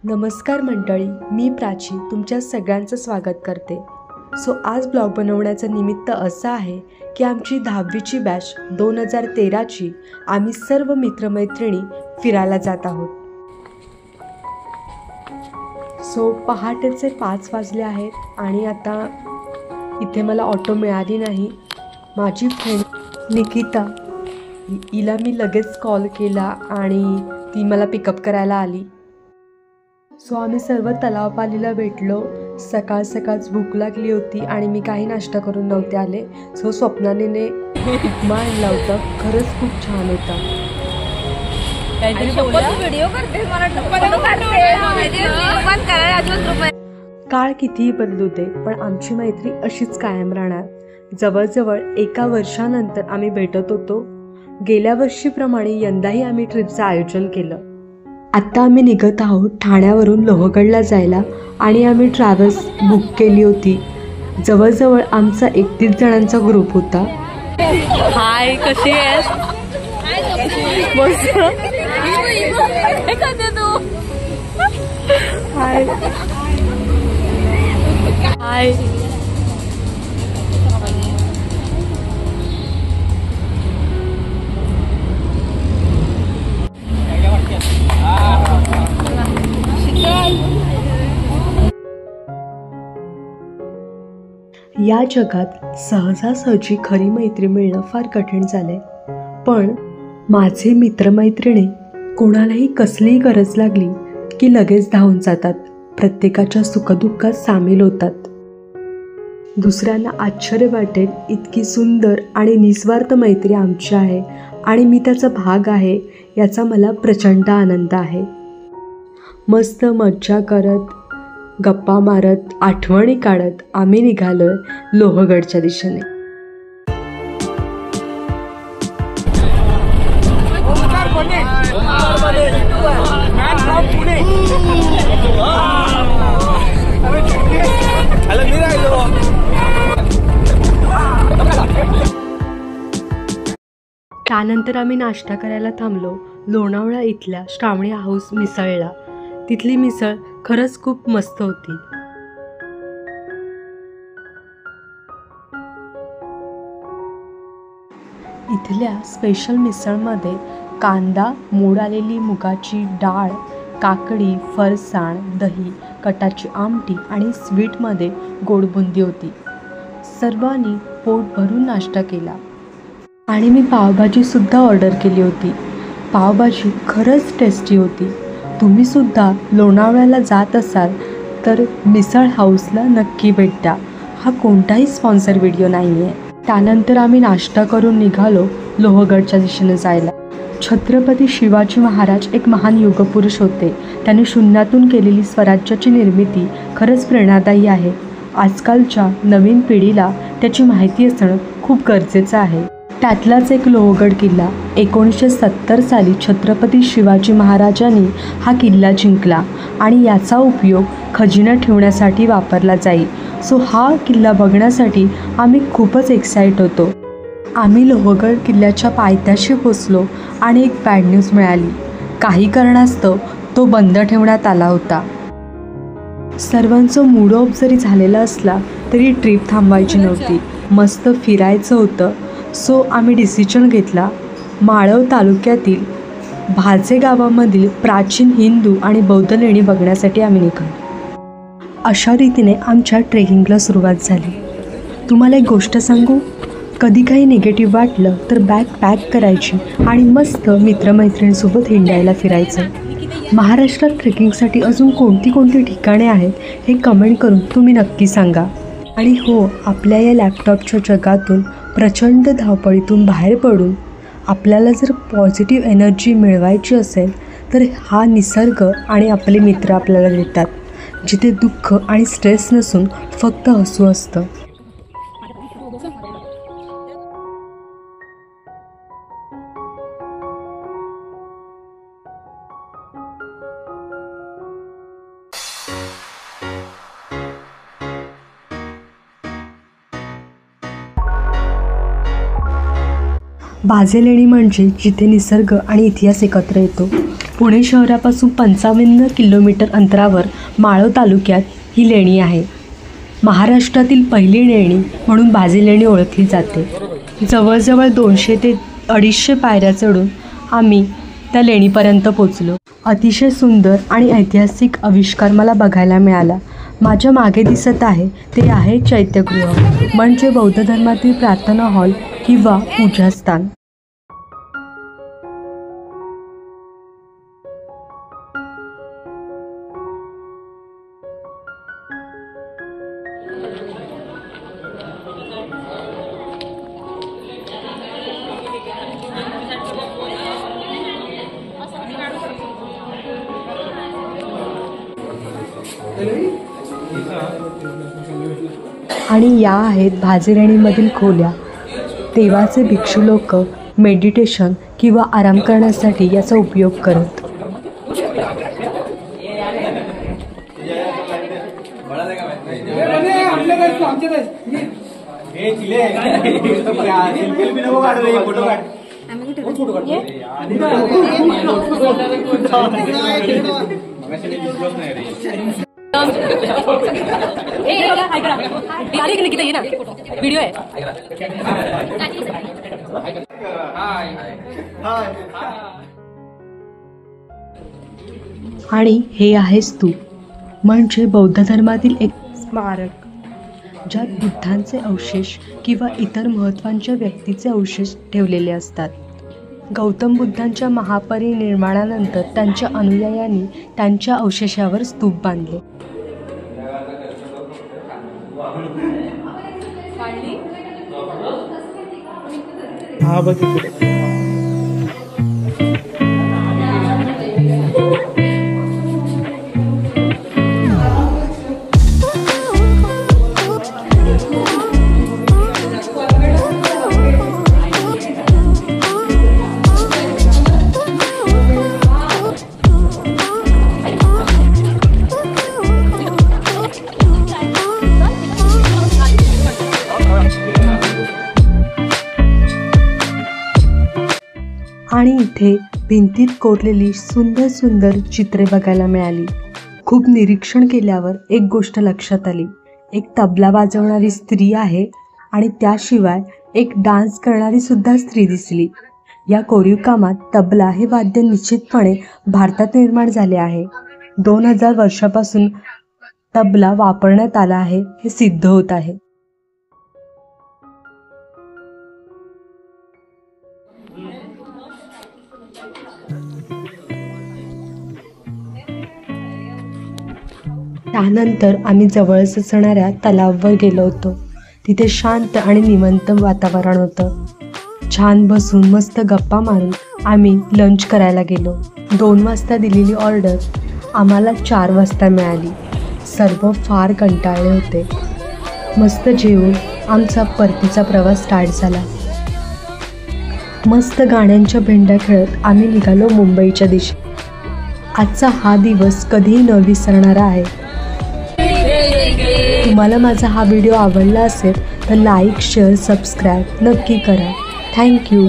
नमस्कार मंडळी, मी प्राची तुमच्या सगळ्यांचं स्वागत करते. आज ब्लॉग बनवण्याचं निमित्त असं आहे की आमची 10वीची बॅच 2013ची आम्ही सर्व मित्रमैत्रिणी फिरायला जात आहोत. पहाटेचे 5 वाजले आहेत आणि आता इथे मला ऑटो मिळाली नाही. माझी फ्रेंड निकिता हिला मी लगेच कॉल केला आणि ती मला पिकअप करायला आली. आम्ही सर्व तलावपालीला भेटलो. सकाळ सकाळच भूक लागली होती आणि मी काही नाश्ता करून नव्हते आले. स्वप्नालीने उपमा आणला होता, खरंच खूप छान होता. काळ कितीही बदलू दे पण आमची मैत्री अशीच कायम राहणार. जवळजवळ 1 वर्षानंतर आम्ही भेटत होतो. गेल्या वर्षीप्रमाणे यंदाही आम्ही ट्रिपचं आयोजन केलं. आत्ता आम्ही निघत आहोत ठाण्यावरून लोहगडला जायला आणि आम्ही ट्रॅव्हल्स बुक केली होती. जवळजवळ आमचा 31 जणांचा ग्रुप होता. हाय, कशी आहेस? हाय हाय. या जगात सहजासहजी खरी मैत्री मिळणं फार कठीण झालंय. पण माझे मित्रमैत्रिणी कोणालाही कसलीही गरज लागली की लगेच धावून जातात. प्रत्येकाच्या सुखदुःखात सामील होतात. दुसऱ्यांना आश्चर्य वाटेल इतकी सुंदर आणि निस्वार्थ मैत्री आमची आहे आणि मी त्याचा भाग आहे याचा मला प्रचंड आनंद आहे. मस्त मज्जा करत, गप्पा मारत, आठवणी काढत आम्ही निघालोय लोहगडच्या दिशेने. त्यानंतर आम्ही नाश्ता करायला थांबलो लोणावळा इथल्या श्रावणी हाऊस मिसळला. तिथली मिसळ खरंच खूप मस्त होती. इथल्या स्पेशल मिसळमध्ये कांदा, मोड आलेली मुगाची डाळ, काकडी, फरसाण, दही, कटाची आमटी आणि स्वीटमध्ये गोड बुंदी होती. सर्वांनी पोट भरून नाश्ता केला आणि मी पावभाजीसुद्धा ऑर्डर केली होती. पावभाजी खरंच टेस्टी होती. तुम्हीसुद्धा लोणावळ्याला जात असाल तर मिसळ हाऊसला नक्की भेट द्या. हा कोणताही स्पॉन्सर व्हिडिओ नाही आहे. त्यानंतर आम्ही नाश्ता करून निघालो लोहगडच्या दिशेने जायला. छत्रपती शिवाजी महाराज एक महान युगपुरुष होते. त्यांनी शून्यातून केलेली स्वराज्याची निर्मिती खरंच प्रेरणादायी आहे. आजकालच्या नवीन पिढीला त्याची माहिती असणं खूप गरजेचं आहे. त्यातलाच एक लोहगड किल्ला. 1970 साली छत्रपती शिवाजी महाराजांनी हा किल्ला जिंकला आणि याचा उपयोग खजिना ठेवण्यासाठी वापरला जाईल. हा किल्ला बघण्यासाठी आम्ही खूपच एक्साइट होतो. आम्ही लोहगड किल्ल्याच्या पायथ्याशी पोचलो आणि एक बॅड न्यूज मिळाली. काही कारणास्तव तो बंद ठेवण्यात आला होता. सर्वांचं मूड ऑफ जरी झालेला असला तरी ट्रिप थांबवायची नव्हती. मस्त फिरायचं होतं. आम्ही डिसिजन घेतला माळव तालुक्यातील भाजे गावामधील प्राचीन हिंदू आणि बौद्ध लेणी बघण्यासाठी आम्ही निघालो. अशा रीतीने आमच्या ट्रेकिंगला सुरुवात झाली. तुम्हाला एक गोष्ट सांगू, कधी काही निगेटिव्ह वाटलं तर बॅग पॅक करायची आणि मस्त मित्रमैत्रिणींसोबत हिंडायला फिरायचं. महाराष्ट्रात ट्रेकिंगसाठी अजून कोणती ठिकाणे आहेत हे कमेंट करून तुम्ही नक्की सांगा. आणि हो, आपल्या या लॅपटॉपच्या जगातून प्रचंड धावपळीतून बाहेर पडून आपल्याला जर पॉझिटिव्ह एनर्जी मिळवायची असेल तर हा निसर्ग आणि आपले मित्र आपल्याला देतात, जिथे दुःख आणि स्ट्रेस नसून फक्त हसू असतं. भाजे लेणी म्हणजे जिथे निसर्ग आणि इतिहास एकत्र येतो. पुणे शहरापासून 55 किलोमीटर अंतरावर माळव तालुक्यात ही लेणी आहे. महाराष्ट्रातील पहिली लेणी म्हणून भाजी लेणी ओळखली जाते. जवळजवळ 200 ते 250 पायऱ्या चढून आम्ही त्या लेणीपर्यंत पोचलो. अतिशय सुंदर आणि ऐतिहासिक आविष्कार मला बघायला मिळाला. माझ्या मागे दिसत आहे ते आहे चैत्यगृह, म्हणजे बौद्ध धर्मातील प्रार्थना हॉल किंवा पूजास्थान. आणि या आहेत भाजीलेणीमधील खोल्या. देवाचे भिक्षू लोक मेडिटेशन किंवा आराम करण्यासाठी याचा उपयोग करत. व्हिडिओ आहे. आणि हे आहे स्तूप, म्हणजे बौद्ध धर्मातील एक स्मारक ज्यात बुद्धांचे अवशेष किंवा इतर महत्त्वाच्या व्यक्तीचे अवशेष ठेवलेले असतात. गौतम बुद्धांच्या महापरिनिर्वाणानंतर त्यांच्या अनुयायांनी त्यांच्या अवशेषावर स्तूप बांधले. आणि इथे भिंतीत कोरलेली सुंदर सुंदर चित्रे बघायला मिळाली. खूप निरीक्षण केल्यावर एक गोष्ट लक्षात आली. एक तबला वाजवणारी स्त्री आहे आणि त्याशिवाय एक डान्स करणारी सुद्धा स्त्री दिसली. या कोरीव कामात तबला हे वाद्य निश्चितपणे भारतात निर्माण झाले आहे. 2000 वर्षापासून तबला वापरण्यात आला आहे हे सिद्ध होत आहे. त्यानंतर आम्ही जवळच असणाऱ्या तलावावर गेलो होतो. तिथे शांत आणि निवांत वातावरण होतं. छान बसून मस्त गप्पा मारून आम्ही लंच करायला गेलो. 2 वाजता दिलेली ऑर्डर आम्हाला 4 वाजता मिळाली. सर्व फार कंटाळले होते. मस्त जेवून आमचा परतीचा प्रवास स्टार्ट झाला. मस्त गाण्यांच्या भेंड्या खेळत आम्ही निघालो मुंबईच्या दिशेने. आजचा हा दिवस कधीही न विसरणारा आहे. तुम्हाला माझा हा व्हिडिओ आवडला असेल तर लाईक, शेअर, सबस्क्राईब नक्की करा. थँक्यू.